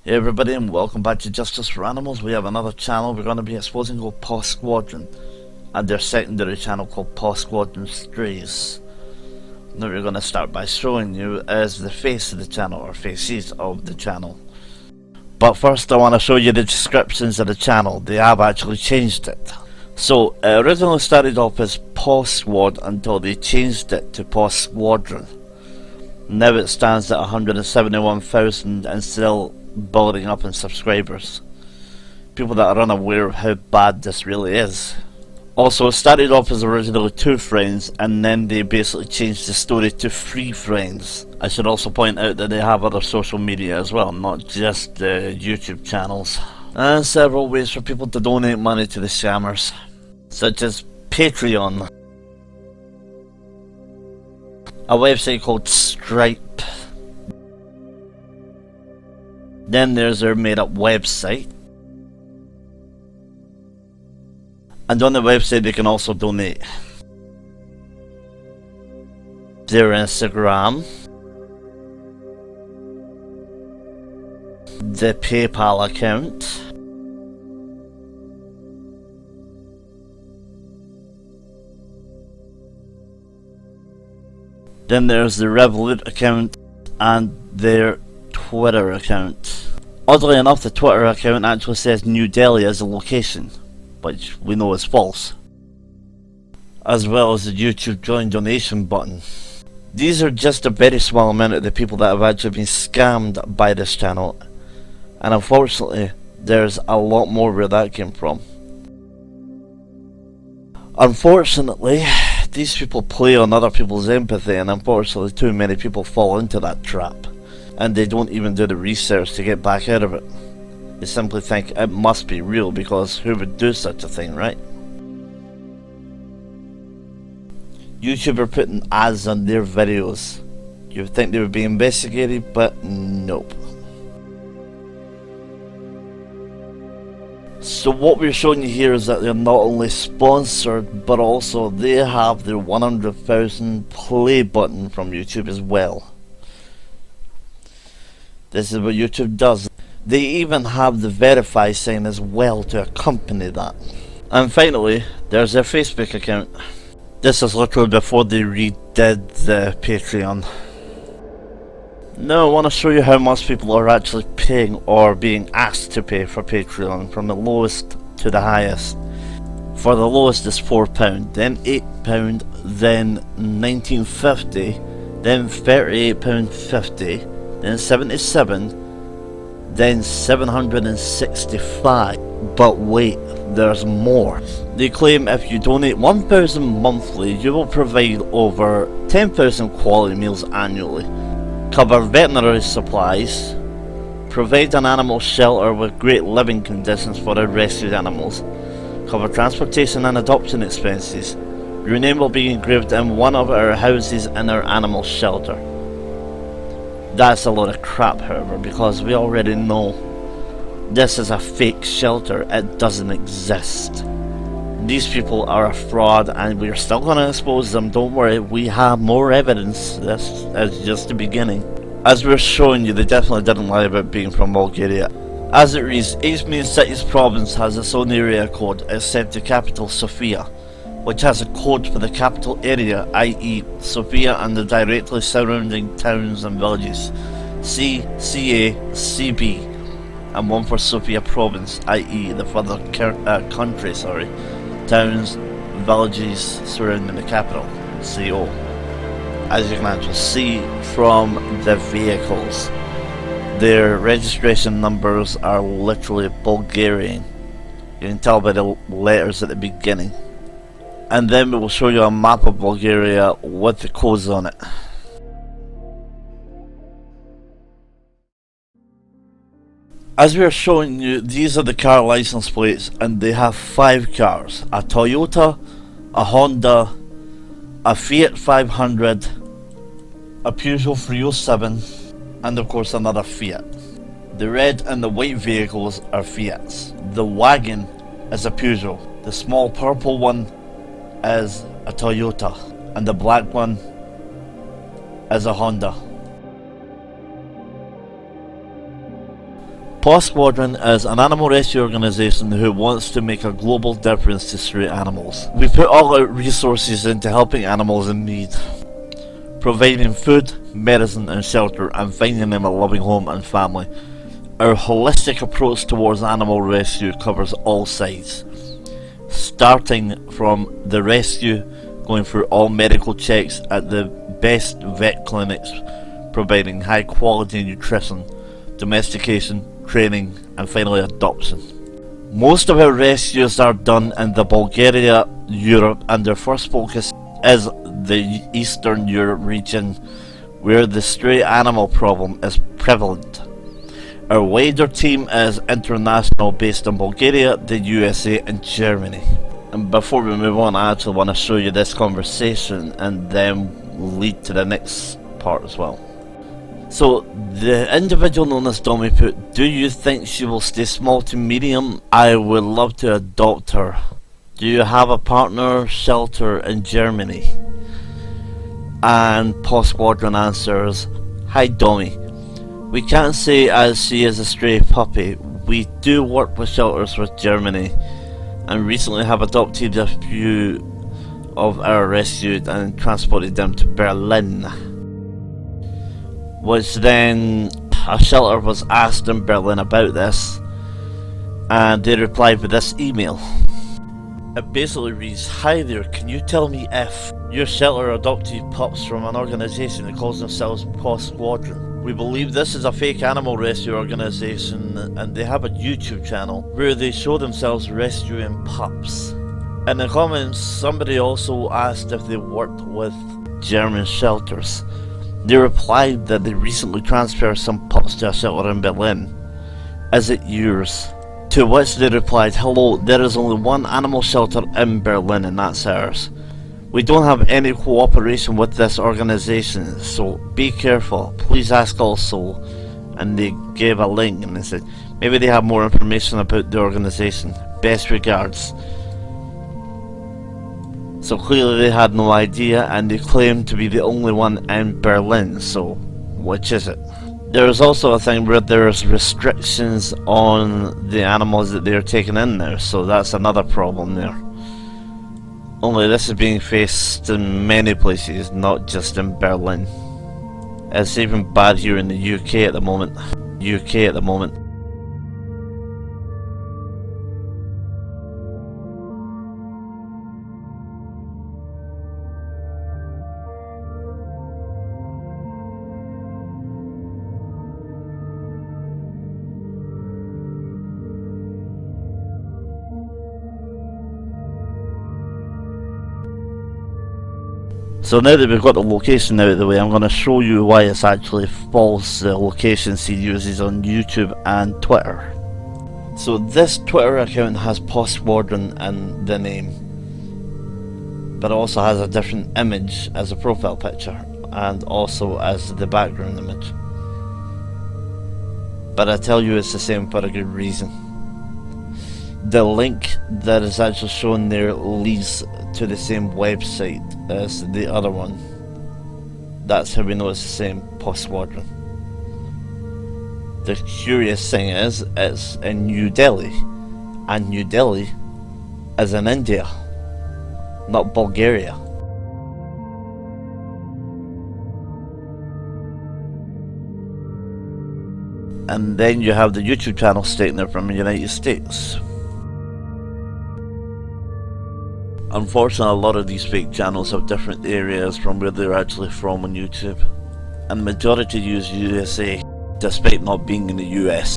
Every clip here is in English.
Hey everybody, and welcome back to Justice for Animals. We have another channel we're going to be exposing called Paw Squadron, and their secondary channel called Paw Squadron Strays. Now we're going to start by showing you as the face of the channel, or faces of the channel. But first I want to show you the descriptions of the channel. They have actually changed it. So it originally started off as Paw Squad until they changed it to Paw Squadron. Now it stands at 171,000 and still building up in subscribers. People that are unaware of how bad this really is. Also, it started off as originally 2 friends, and then they basically changed the story to 3 friends. I should also point out that they have other social media as well, not just YouTube channels. And several ways for people to donate money to the scammers, such as Patreon, a website called Stripe. Then there's their made up website. And on the website they can also donate. Their Instagram, the PayPal account, then there's the Revolut account and their Twitter account. Oddly enough, the Twitter account actually says New Delhi as a location, which we know is false, as well as the YouTube join donation button. These are just a very small amount of the people that have actually been scammed by this channel, and unfortunately there's a lot more where that came from. Unfortunately, these people play on other people's empathy, and unfortunately too many people fall into that trap. And they don't even do the research to get back out of it. They simply think it must be real, because who would do such a thing, right? YouTube are putting ads on their videos. You would think they would be investigated, but nope. So what we're showing you here is that they're not only sponsored, but also they have their 100,000 play button from YouTube as well. This is what YouTube does. They even have the verify sign as well to accompany that. And finally, there's their Facebook account. This is literally before they redid the Patreon. Now I want to show you how much people are actually paying or being asked to pay for Patreon, from the lowest to the highest. For the lowest is £4, then £8, then £19.50, then £38.50. then 77, then 765. But wait, there's more. They claim if you donate £1,000 monthly, you will provide over 10,000 quality meals annually, cover veterinary supplies, provide an animal shelter with great living conditions for our rescued animals, cover transportation and adoption expenses. Your name will be engraved in one of our houses in our animal shelter. That's a load of crap, however, because we already know this is a fake shelter. It doesn't exist. These people are a fraud, and we're still going to expose them. Don't worry, we have more evidence. This is just the beginning. As we're showing you, they definitely didn't lie about being from Bulgaria. As it reads, each main city's province has its own area code, except the capital, Sofia, which has a code for the capital area, i.e. Sofia and the directly surrounding towns and villages, C, CA, CB, and one for Sofia province, i.e. the further country, towns, villages surrounding the capital, CO. As you can actually see from the vehicles, their registration numbers are literally Bulgarian. You can tell by the letters at the beginning. And then we will show you a map of Bulgaria with the codes on it. As we are showing you, these are the car license plates, and they have 5 cars: a Toyota, a Honda, a Fiat 500, a Peugeot 307, and of course another Fiat. The red and the white vehicles are Fiats. The wagon is a Peugeot. The small purple one is a Toyota, and the black one is a Honda. Paw Squadron is an animal rescue organisation who wants to make a global difference to stray animals. We put all our resources into helping animals in need, providing food, medicine and shelter, and finding them a loving home and family. Our holistic approach towards animal rescue covers all sides, starting from the rescue, going through all medical checks at the best vet clinics, providing high quality nutrition, domestication, training and finally adoption. Most of our rescues are done in the Bulgaria, Europe, and their first focus is the Eastern Europe region, where the stray animal problem is prevalent. Our wider team is international, based in Bulgaria, the USA and Germany. And before we move on, I actually want to show you this conversation and then lead to the next part as well. So, the individual known as Dommy put, do you think she will stay small to medium? I would love to adopt her. Do you have a partner shelter in Germany? And Paw Squadron answers, hi Dommy. We can't say as she is a stray puppy. We do work with shelters with Germany and recently have adopted a few of our rescued and transported them to Berlin. Which then a shelter was asked in Berlin about this, and they replied with this email. It basically reads, hi there, can you tell me if your shelter adopted pups from an organisation that calls themselves Paw Squadron? We believe this is a fake animal rescue organisation and they have a YouTube channel where they show themselves rescuing pups. In the comments, somebody also asked if they worked with German shelters. They replied that they recently transferred some pups to a shelter in Berlin. Is it yours? To which they replied, hello, there is only one animal shelter in Berlin and that's ours. We don't have any cooperation with this organisation, so be careful. Please ask also. And they gave a link and they said, maybe they have more information about the organisation. Best regards. So clearly they had no idea and they claimed to be the only one in Berlin, so which is it? There is also a thing where there's restrictions on the animals that they're taking in there, so that's another problem there. Only this is being faced in many places, not just in Berlin. It's even bad here in the UK at the moment. So now that we've got the location out of the way, I'm going to show you why it's actually false, the locations he uses on YouTube and Twitter. So this Twitter account has Paw Squadron in the name, but it also has a different image as a profile picture and also as the background image. But I tell you it's the same for a good reason. The link that is actually shown there leads to the same website as the other one. That's how we know it's the same Paw Squadron. The curious thing is, it's in New Delhi, and New Delhi is in India, not Bulgaria. And then you have the YouTube channel stating they're from the United States. Unfortunately, a lot of these fake channels have different areas from where they're actually from on YouTube, and the majority use USA, despite not being in the US.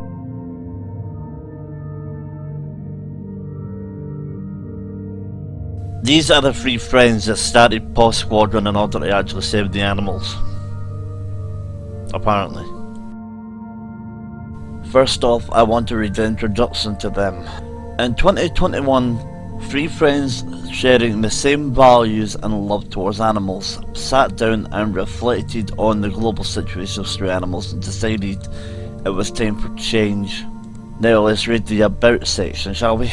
These are the three friends that started Paw Squadron in order to actually save the animals. Apparently. First off, I want to read the introduction to them. In 2021, three friends sharing the same values and love towards animals sat down and reflected on the global situation of stray animals and decided it was time for change. Now let's read the about section, shall we?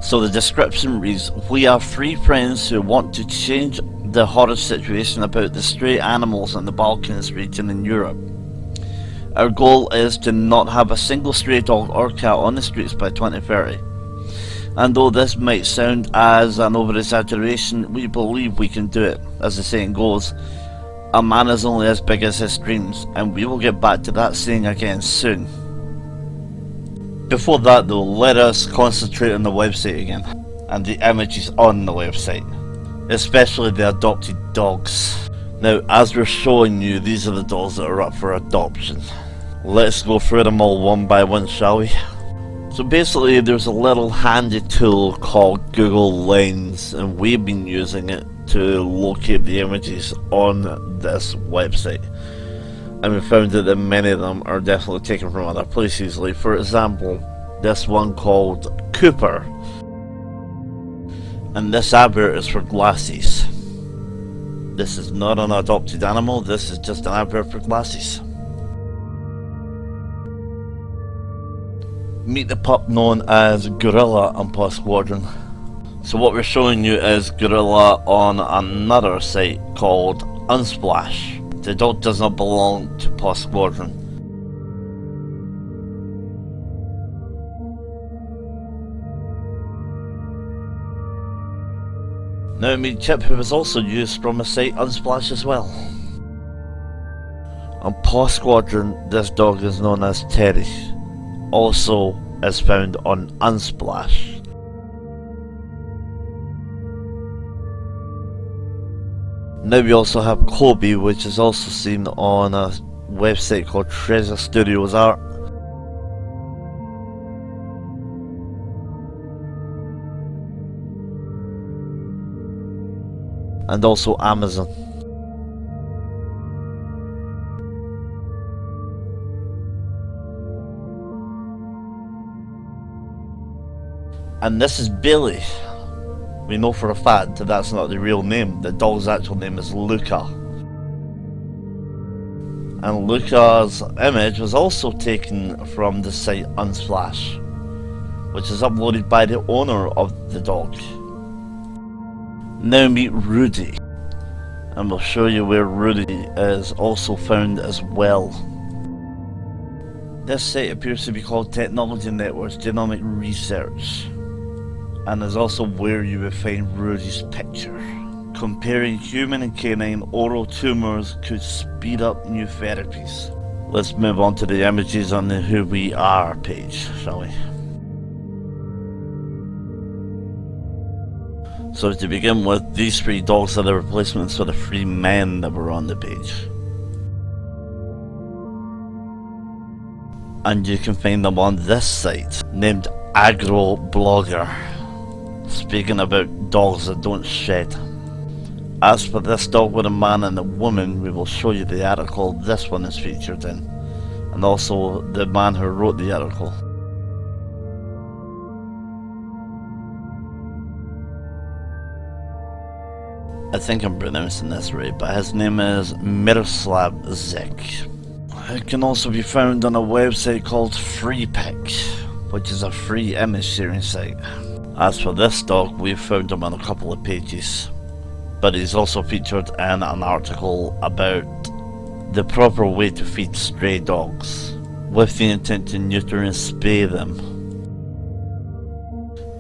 So the description reads, we are three friends who want to change the horrid situation about the stray animals in the Balkans region in Europe. Our goal is to not have a single stray dog or cat on the streets by 2030. And though this might sound as an over-exaggeration, we believe we can do it. As the saying goes, a man is only as big as his dreams, and we will get back to that saying again soon. Before that though, let us concentrate on the website again, and the images on the website, especially the adopted dogs. Now, as we're showing you, these are the dogs that are up for adoption. Let's go through them all one by one, shall we? So basically, there's a little handy tool called Google Lens, and we've been using it to locate the images on this website. And we found that many of them are definitely taken from other places, like for example, this one called Cooper. And this advert is for glasses. This is not an adopted animal, this is just an advert for glasses. Meet the pup known as Gorilla on Paw Squadron. So what we're showing you is Gorilla on another site called Unsplash. The dog does not belong to Paw Squadron. Now meet Chip, who was also used from a site Unsplash as well. On Paw Squadron, this dog is known as Teddy. Also is found on Unsplash. Now we also have Kobe, which is also seen on a website called Treasure Studios Art. And also Amazon. And this is Billy. We know for a fact that that's not the real name. The dog's actual name is Luca. And Luca's image was also taken from the site Unsplash, which is uploaded by the owner of the dog. Now meet Rudy. And we'll show you where Rudy is also found as well. This site appears to be called Technology Network's Genomic Research, and is also where you will find Rudy's picture. Comparing human and canine oral tumours could speed up new therapies. Let's move on to the images on the Who We Are page, shall we? So to begin with, these 3 dogs are the replacements for the 3 men that were on the page. And you can find them on this site, named Agro Blogger. Speaking about dogs that don't shed. As for this dog with a man and a woman, we will show you the article this one is featured in, and also the man who wrote the article. I think I'm pronouncing this right, but his name is Miroslav Zik. It can also be found on a website called FreePic, which is a free image sharing site. As for this dog, we've found him on a couple of pages, but he's also featured in an article about the proper way to feed stray dogs, with the intent to neuter and spay them.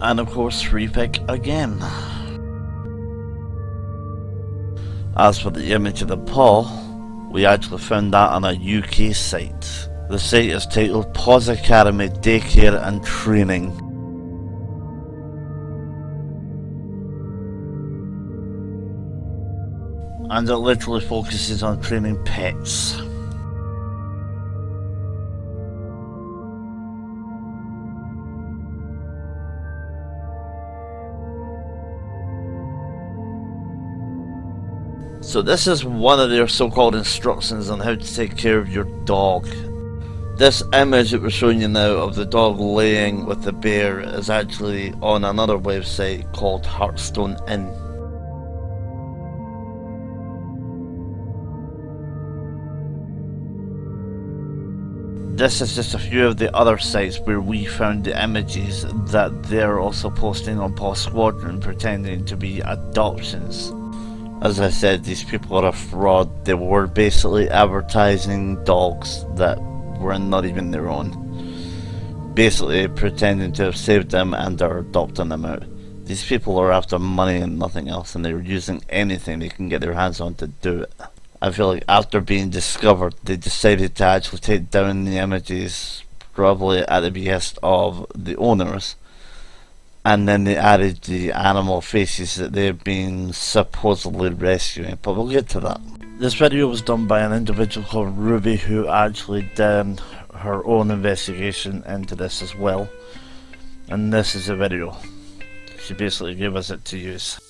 And of course, FreePic again. As for the image of the paw, we actually found that on a UK site. The site is titled Paws Academy Daycare and Training. And it literally focuses on training pets. So this is one of their so-called instructions on how to take care of your dog. This image that we're showing you now of the dog laying with the bear is actually on another website called Hearthstone Inn. This is just a few of the other sites where we found the images that they're also posting on Paw Squadron pretending to be adoptions. As I said, these people are a fraud. They were basically advertising dogs that were not even their own. Basically pretending to have saved them and are adopting them out. These people are after money and nothing else, and they're using anything they can get their hands on to do it. I feel like after being discovered, they decided to actually take down the images, probably at the behest of the owners, and then they added the animal faces that they've been supposedly rescuing, but we'll get to that. This video was done by an individual called Ruby, who actually did her own investigation into this as well, and this is a video. She basically gave us it to use.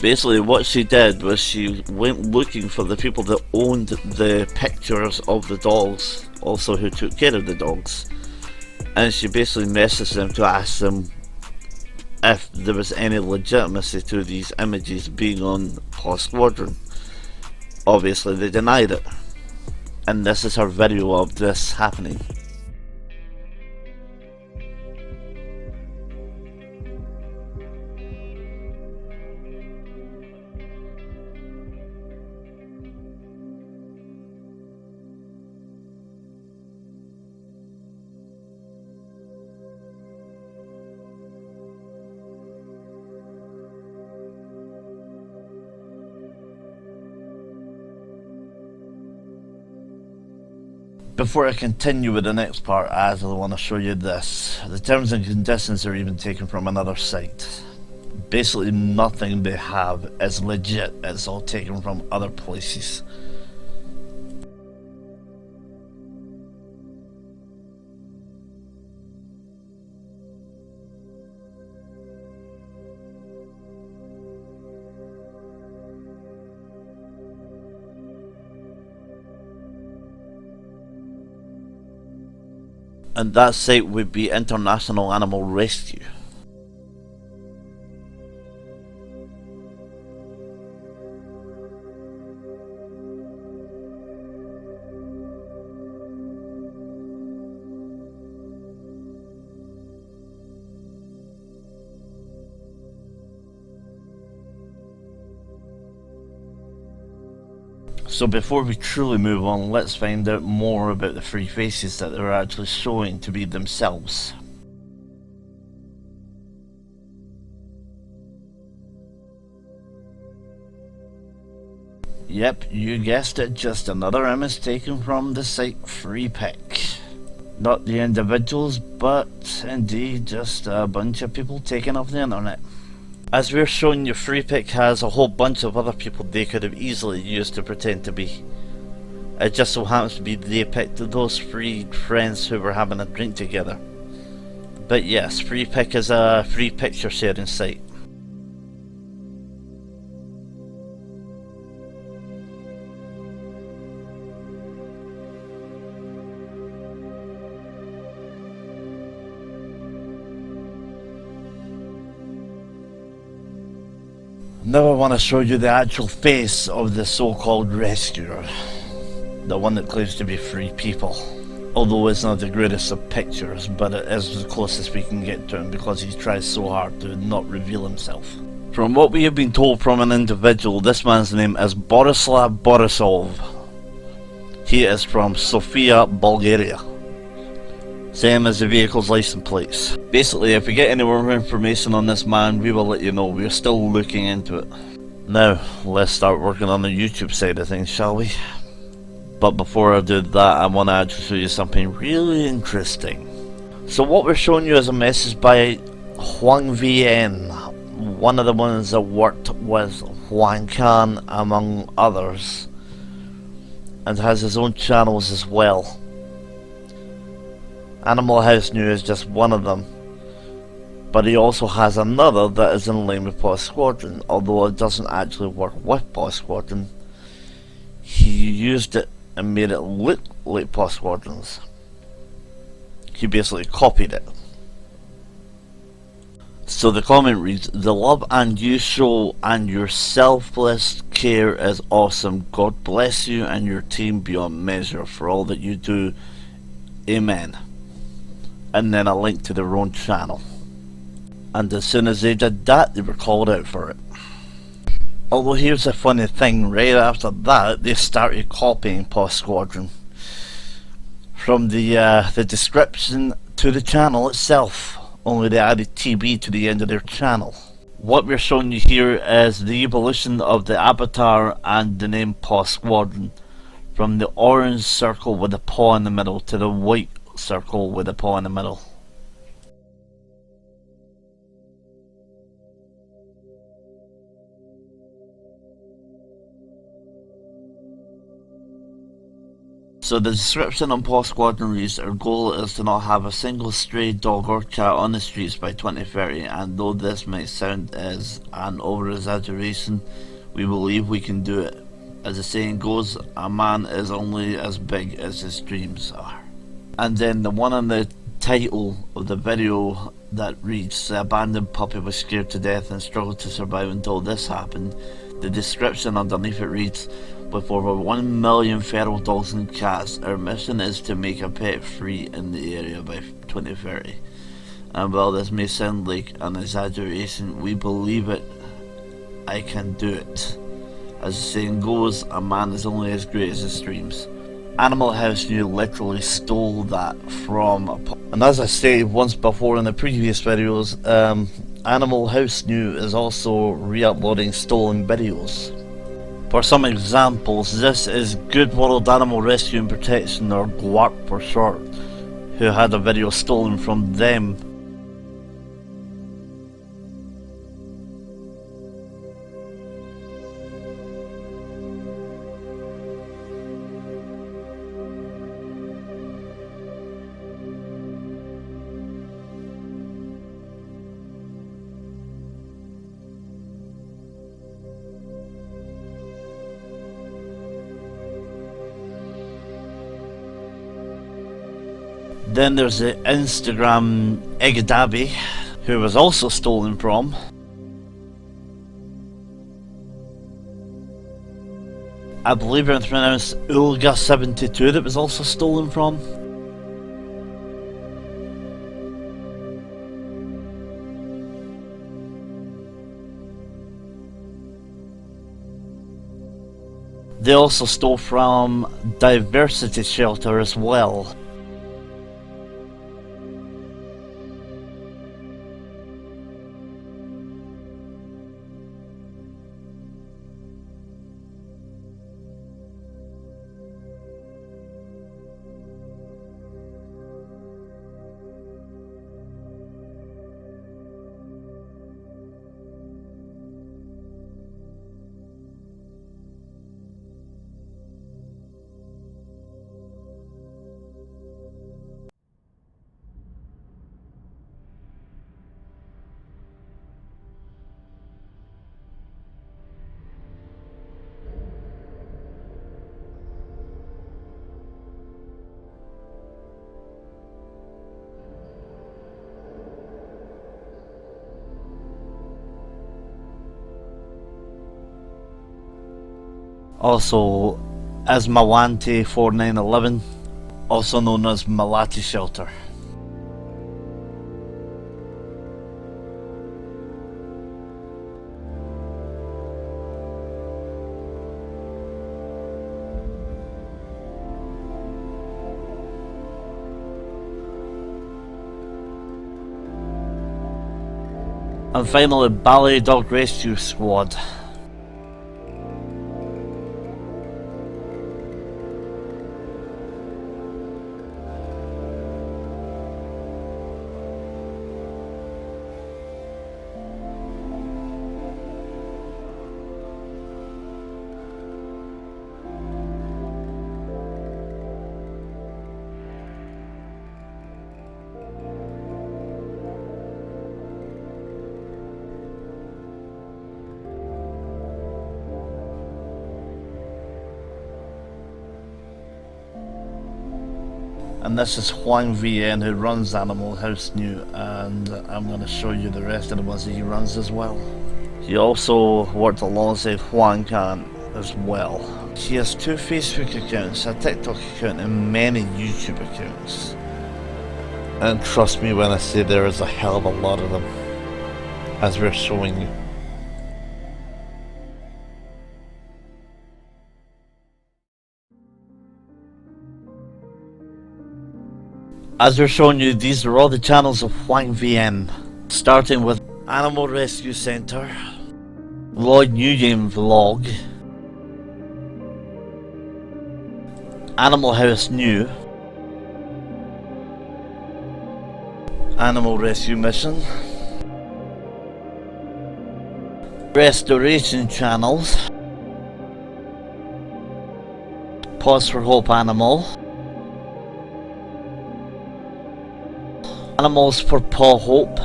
Basically what she did was she went looking for the people that owned the pictures of the dogs, also who took care of the dogs, and she basically messaged them to ask them if there was any legitimacy to these images being on Paw Squadron. Obviously they denied it, and this is her video of this happening. Before I continue with the next part, I actually want to show you this. The terms and conditions are even taken from another site. Basically nothing they have is legit, it's all taken from other places. And that site would be International Animal Rescue. So before we truly move on, let's find out more about the three faces that they're actually showing to be themselves. Yep, you guessed it, just another image taken from the site FreePic. Not the individuals, but indeed just a bunch of people taken off the internet. As we're showing you, FreePic has a whole bunch of other people they could have easily used to pretend to be. It just so happens to be they picked those three friends who were having a drink together. But yes, FreePic is a free picture sharing site. Now I want to show you the actual face of the so-called rescuer. The one that claims to be free people. Although it's not the greatest of pictures, but it is the closest we can get to him because he tries so hard to not reveal himself. From what we have been told from an individual, this man's name is Borislav. He is from Sofia, Bulgaria. Same as the vehicle's license plates. Basically, if we get any more information on this man, we will let you know. We're still looking into it. Now, let's start working on the YouTube side of things, shall we? But before I do that, I want to actually show you something really interesting. So what we're showing you is a message by Hoang Vien, one of the ones that worked with Hoang Vien among others, and has his own channels as well. Animal House New is just one of them, but he also has another that is in line with Paw Squadron, although it doesn't actually work with Paw Squadron. He used it and made it look like Paw Squadron's. He basically copied it. So the comment reads, "The love and you show and your selfless care is awesome. God bless you and your team beyond measure for all that you do. Amen." and then a link to their own channel. And as soon as they did that, they were called out for it. Although here's the funny thing, right after that they started copying Paw Squadron from the description to the channel itself, only they added TB to the end of their channel. What we're showing you here is the evolution of the avatar and the name Paw Squadron, from the orange circle with a paw in the middle to the white circle with a paw in the middle. So the description on Paw Squadron reads, our goal is to not have a single stray dog or cat on the streets by 2030, and though this might sound as an over-exaggeration, we believe we can do it. As the saying goes, a man is only as big as his dreams are. And then the one on the title of the video that reads, the abandoned puppy was scared to death and struggled to survive until this happened. The description underneath it reads, with over 1 million feral dogs and cats, our mission is to make a pet free in the area by 2030. And while this may sound like an exaggeration, we believe it. I can do it. As the saying goes, a man is only as great as his dreams. Animal House New literally stole that from and as I stated once before in the previous videos, Animal House New is also re-uploading stolen videos. For some examples, this is Good World Animal Rescue and Protection, or GWARP for short, who had a video stolen from them. Then there's the Instagram Egadabi, who was also stolen from. I believe it's pronounced Ulga72 that was also stolen from. They also stole from Diversity Shelter as well. Also, Asmawante 4911, also known as Malati Shelter. And finally, Ballet Dog Rescue Squad. And this is Hoang Vien, who runs Animal House New, and I'm going to show you the rest of the ones that he runs as well. He also worked alongside Hoang Vien as well. He has 2 Facebook accounts, a TikTok account and many YouTube accounts. And trust me when I say there is a hell of a lot of them, as we're showing you. As we're showing you, these are all the channels of Hoang Vien, starting with Animal Rescue Center, Lloyd Nguyen Vlog, Animal House New, Animal Rescue Mission, Restoration Channels, Pause for Hope Animal, Animals for Paw Hope,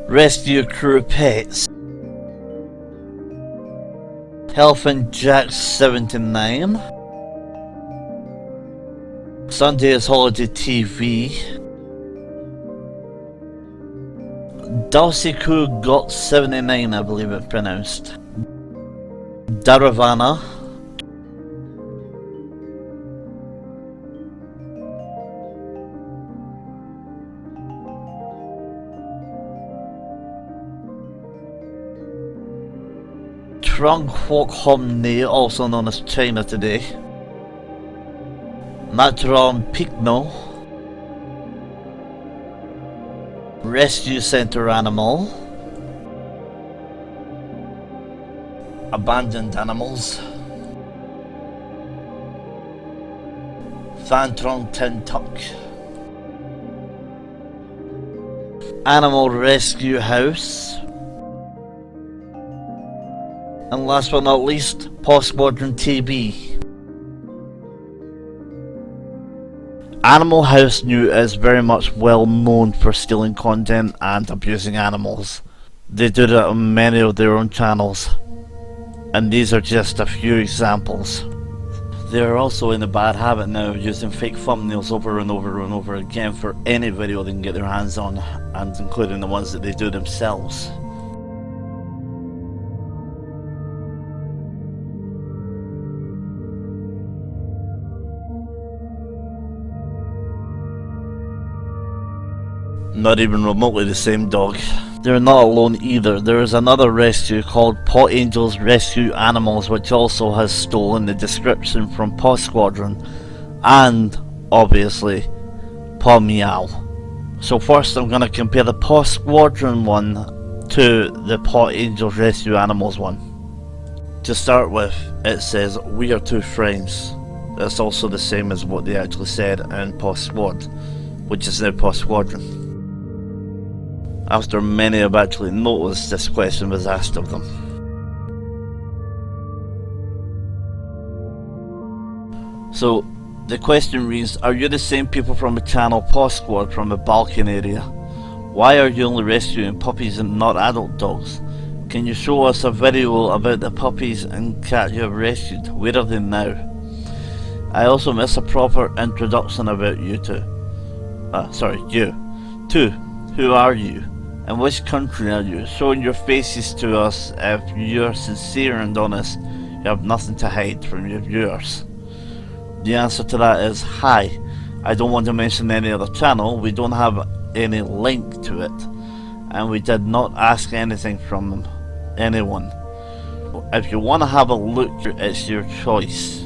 Rescue Crew Pets, Health and Jack 79, Sunday is Holiday TV, Dalsiku Got 79, I believe it's pronounced, Daravana, Trung Hoc Homni, also known as China Today, Matron Pigno, Rescue Center Animal, Abandoned Animals, Phantom Tintuck, Animal Rescue House, and last but not least, Paw Squadron TB. Animal House New is very much well known for stealing content and abusing animals. They do that on many of their own channels, and these are just a few examples. They are also in the bad habit now of using fake thumbnails over and over and over again for any video they can get their hands on, and including the ones that they do themselves. Not even remotely the same dog. They're not alone either. There is another rescue called Paw Angels Rescue Animals, which also has stolen the description from Paw Squadron and, obviously, Paw Meow. So first I'm going to compare the Paw Squadron one to the Paw Angels Rescue Animals one. To start with, it says, "We are two friends." That's also the same as what they actually said in Paw Squad, which is now Paw Squadron. After many have actually noticed this question was asked of them. So the question reads, "Are you the same people from the channel Paw Squad from the Balkan area? Why are you only rescuing puppies and not adult dogs? Can you show us a video about the puppies and cat you have rescued? Where are they now? I also miss a proper introduction about you two. You. Two, who are you? And which country are you? Showing your faces to us. If you're sincere and honest, you have nothing to hide from your viewers." The answer to that is, hi, I don't want to mention any other channel, we don't have any link to it, and we did not ask anything from anyone. If you want to have a look, it's your choice.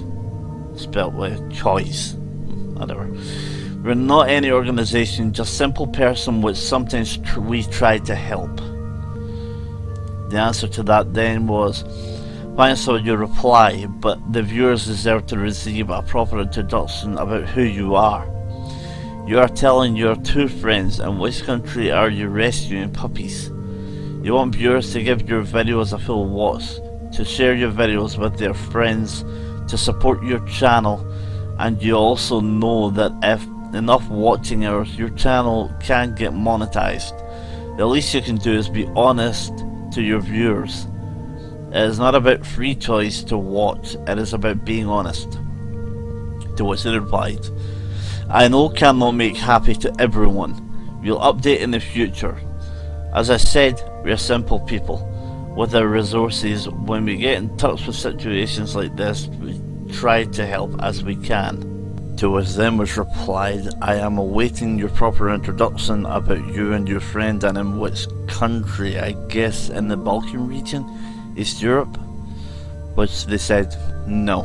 Spelled with choice. Whatever. We're not any organisation, just simple person which sometimes we try to help. The answer to that then was, thanks for your reply, but the viewers deserve to receive a proper introduction about who you are. You are telling your two friends, in which country are you rescuing puppies? You want viewers to give your videos a full watch, to share your videos with their friends, to support your channel, and you also know that if enough watching hours, your channel can get monetized. The least you can do is be honest to your viewers. It is not about free choice to watch, it is about being honest. To which they replied, I know cannot make happy to everyone. We'll update in the future. As I said, we are simple people. With our resources, when we get in touch with situations like this, we try to help as we can. To which then was replied, I am awaiting your proper introduction about you and your friend and in which country, I guess in the Balkan region, East Europe, which they said no.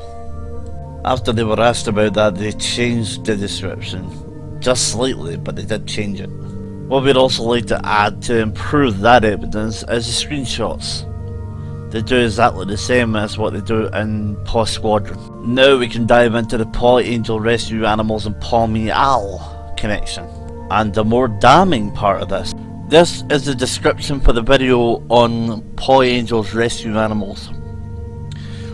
After they were asked about that, they changed the description, just slightly, but they did change it. What we'd also like to add to improve that evidence is the screenshots. They do exactly the same as what they do in Paw Squadron. Now we can dive into the Paw Angel Rescue Animals and Paw Meow connection. And the more damning part of this. This is the description for the video on Paw Angel's Rescue Animals.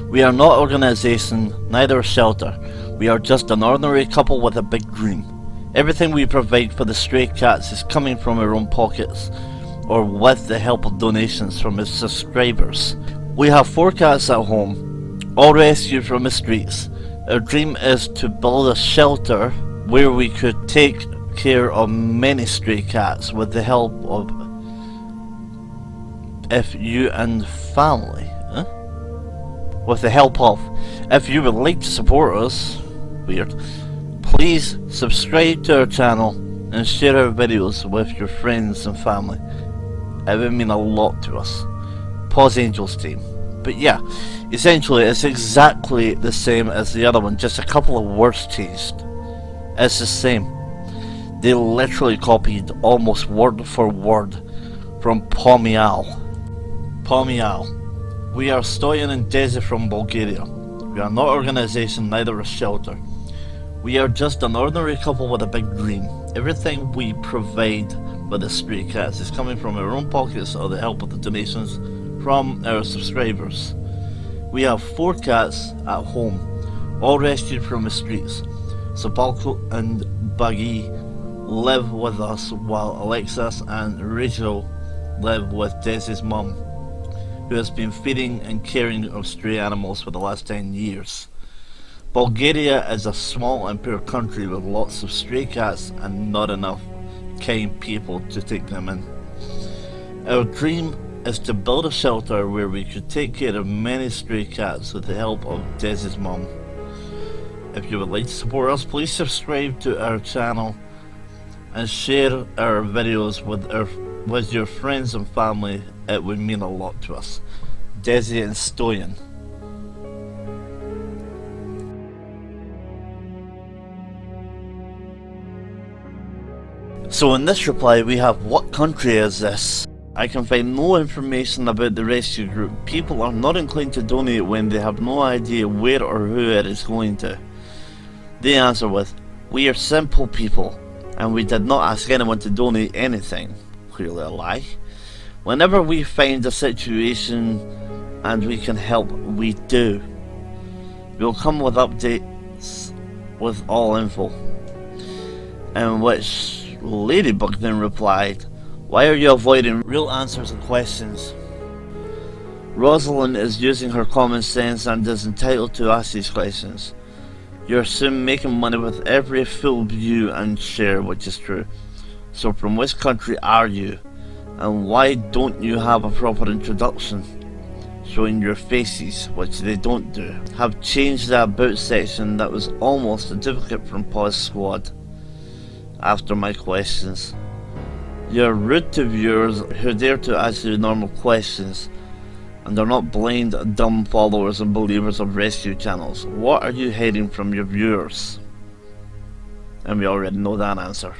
We are not an organisation, neither a shelter. We are just an ordinary couple with a big dream. Everything we provide for the stray cats is coming from our own pockets, or with the help of donations from his subscribers. We have 4 cats at home, all rescued from the streets. Our dream is to build a shelter where we could take care of many stray cats with the help of if you and family. With the help of. If you would like to support us, weird, please subscribe to our channel and share our videos with your friends and family. It would mean a lot to us. Paw Angels team. But yeah, essentially it's exactly the same as the other one, just a couple of words changed. It's the same. They literally copied almost word for word from Paw Meow. Paw Meow. We are Stoyan and Desi from Bulgaria. We are not an organisation, neither a shelter. We are just an ordinary couple with a big dream. Everything we provide with the stray cats is coming from our own pockets or the help of the donations from our subscribers. We have 4 cats at home, all rescued from the streets. Sabalko and Bagi live with us while Alexis and Rachel live with Desi's mum, who has been feeding and caring of stray animals for the last 10 years. Bulgaria is a small and poor country with lots of stray cats and not enough kind people to take them in. Our dream is to build a shelter where we could take care of many stray cats with the help of Desi's mum. If you would like to support us, please subscribe to our channel and share our videos with your friends and family. It would mean a lot to us. Desi and Stoyan. So in this reply we have, what country is this? I can find no information about the rescue group. People are not inclined to donate when they have no idea where or who it is going to. They answer with, we are simple people and we did not ask anyone to donate anything. Clearly a lie. Whenever we find a situation and we can help, we do. We'll come with updates with all info. In which Ladybug then replied, why are you avoiding real answers and questions? Rosalind is using her common sense and is entitled to ask these questions. You're soon making money with every full view and share, which is true. So from which country are you? And why don't you have a proper introduction? Showing your faces, which they don't do. Have changed the about section that was almost a duplicate from Paw Squad. After my questions. You're rude to viewers who dare to ask you normal questions, and they're not blind, dumb followers and believers of rescue channels. What are you hiding from your viewers? And we already know that answer.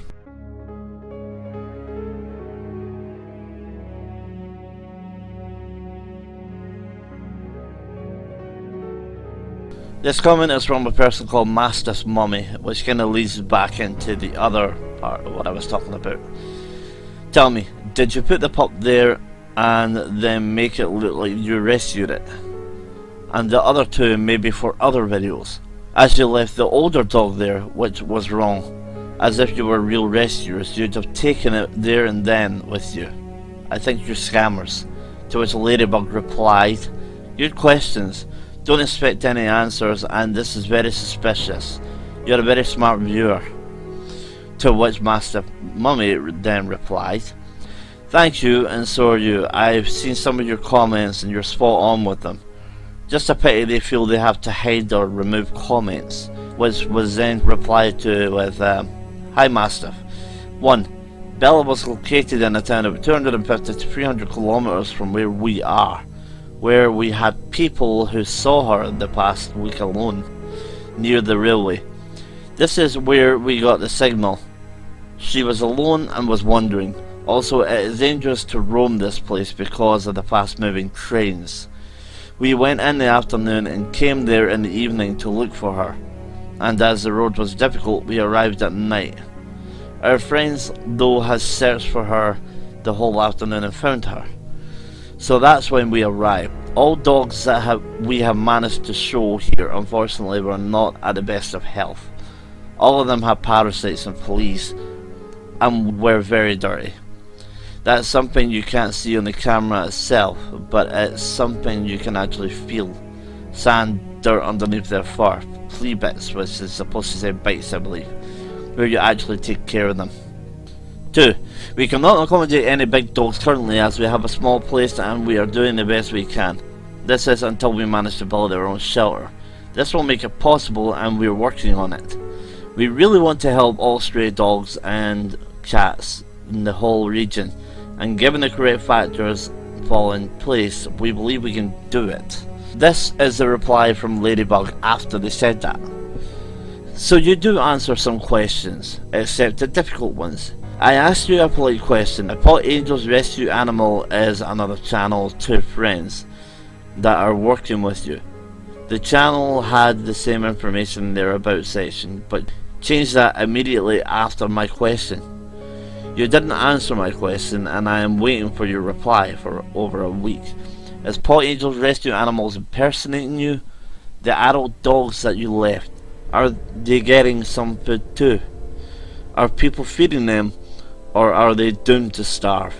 This comment is from a person called Mastiff Mummy, which kind of leads back into the other part of what I was talking about. Tell me, did you put the pup there and then make it look like you rescued it? And the other 2 maybe for other videos, as you left the older dog there, which was wrong. As if you were real rescuers, you'd have taken it there and then with you. I think you're scammers. To which Ladybug replied, your questions. Don't expect any answers, and this is very suspicious. You're a very smart viewer. To which Mastiff Mummy then replied, thank you, and so are you. I've seen some of your comments and you're spot on with them. Just a pity they feel they have to hide or remove comments. which was then replied to with, Hi Mastiff. 1. Bella was located in a town about 250 to 300 kilometers from where we are, where we had people who saw her in the past week alone, near the railway. This is where we got the signal. She was alone and was wandering. Also, it is dangerous to roam this place because of the fast moving trains. We went in the afternoon and came there in the evening to look for her, and as the road was difficult, we arrived at night. Our friends, though, has searched for her the whole afternoon and found her. So that's when we arrived. All dogs that we have managed to show here, unfortunately, were not at the best of health. All of them had parasites and fleas, and were very dirty. That's something you can't see on the camera itself, but it's something you can actually feel. Sand, dirt underneath their fur, flea bits, which is supposed to say bites, I believe, where you actually take care of them. 2. We cannot accommodate any big dogs currently, as we have a small place and we are doing the best we can. This is until we manage to build our own shelter. This will make it possible and we are working on it. We really want to help all stray dogs and cats in the whole region, and given the correct factors fall in place, we believe we can do it. This is the reply from Ladybug after they said that. So you do answer some questions, except the difficult ones. I asked you a polite question. A Paw Angel's rescue animal is another channel, 2 friends that are working with you. The channel had the same information in their about section, but changed that immediately after my question. You didn't answer my question, and I am waiting for your reply for over a week. Is Paw Angel's rescue animals impersonating you? The adult dogs that you left, are they getting some food too? Are people feeding them, or are they doomed to starve?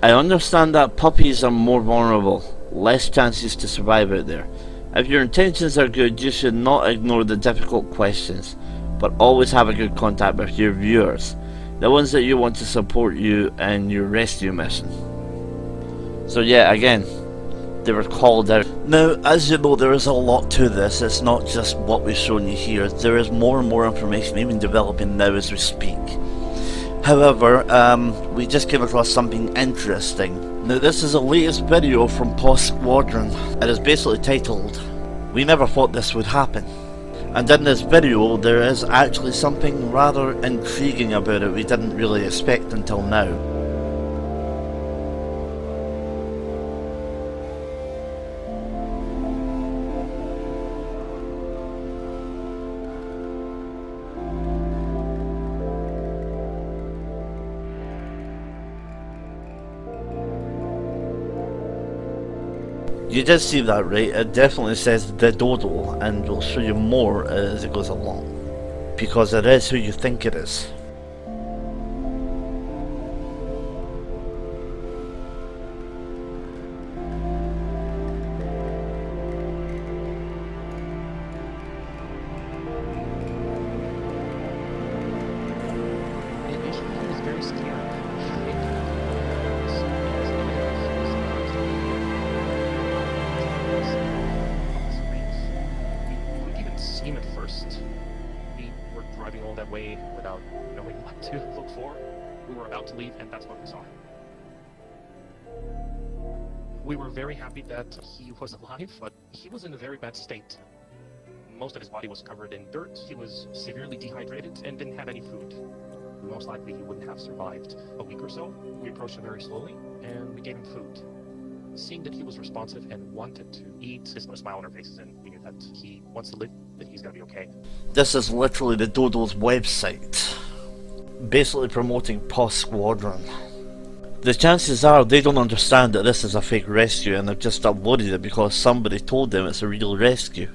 I understand that puppies are more vulnerable, less chances to survive out there. If your intentions are good, you should not ignore the difficult questions, but always have a good contact with your viewers, the ones that you want to support you in your rescue mission. So yeah, again, they were called out. Now, as you know, there is a lot to this. It's not just what we've shown you here. There is more and more information even developing now as we speak. However, we just came across something interesting. Now, this is the latest video from Paw Squadron. It is basically titled, "We never thought this would happen." And in this video, there is actually something rather intriguing about it we didn't really expect until now. You did see that, right? It definitely says the Dodo, and we'll show you more as it goes along, because it is who you think it is. At first, we were driving all that way without knowing what to look for. We were about to leave, and that's what we saw. We were very happy that he was alive, but he was in a very bad state. Most of his body was covered in dirt, he was severely dehydrated, and didn't have any food. Most likely he wouldn't have survived a week or so. We approached him very slowly, and we gave him food. Seeing that he was responsive and wanted to eat, his smile on our faces, and we knew that he wants to live, that he's gonna be okay. This is literally the Dodo's website, basically promoting Paw Squadron. The chances are they don't understand that this is a fake rescue and they've just uploaded it because somebody told them it's a real rescue.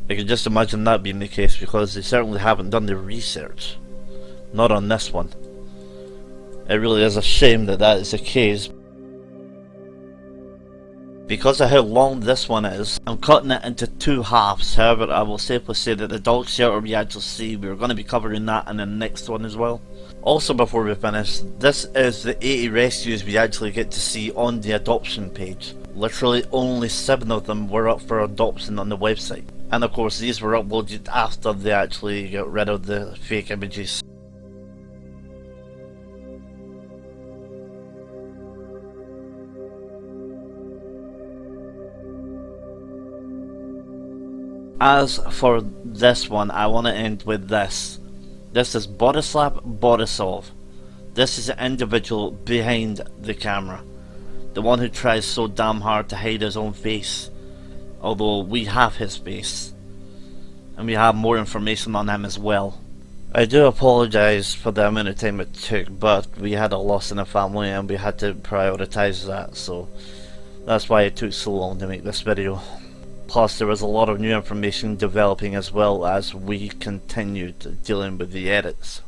I can just imagine that being the case, because they certainly haven't done their research. Not on this one. It really is a shame that that is the case. Because of how long this one is, I'm cutting it into 2 halves. However, I will safely say that the dog shelter we actually see, we're going to be covering that in the next one as well. Also, before we finish, this is the 80 rescues we actually get to see on the adoption page. Literally only 7 of them were up for adoption on the website. And of course these were uploaded after they actually got rid of the fake images. As for this one, I want to end with this. This is Borislav. This is the individual behind the camera. The one who tries so damn hard to hide his own face. Although we have his face. And we have more information on him as well. I do apologise for the amount of time it took, but we had a loss in the family and we had to prioritise that, so that's why it took so long to make this video. Plus there was a lot of new information developing as well as we continued dealing with the edits.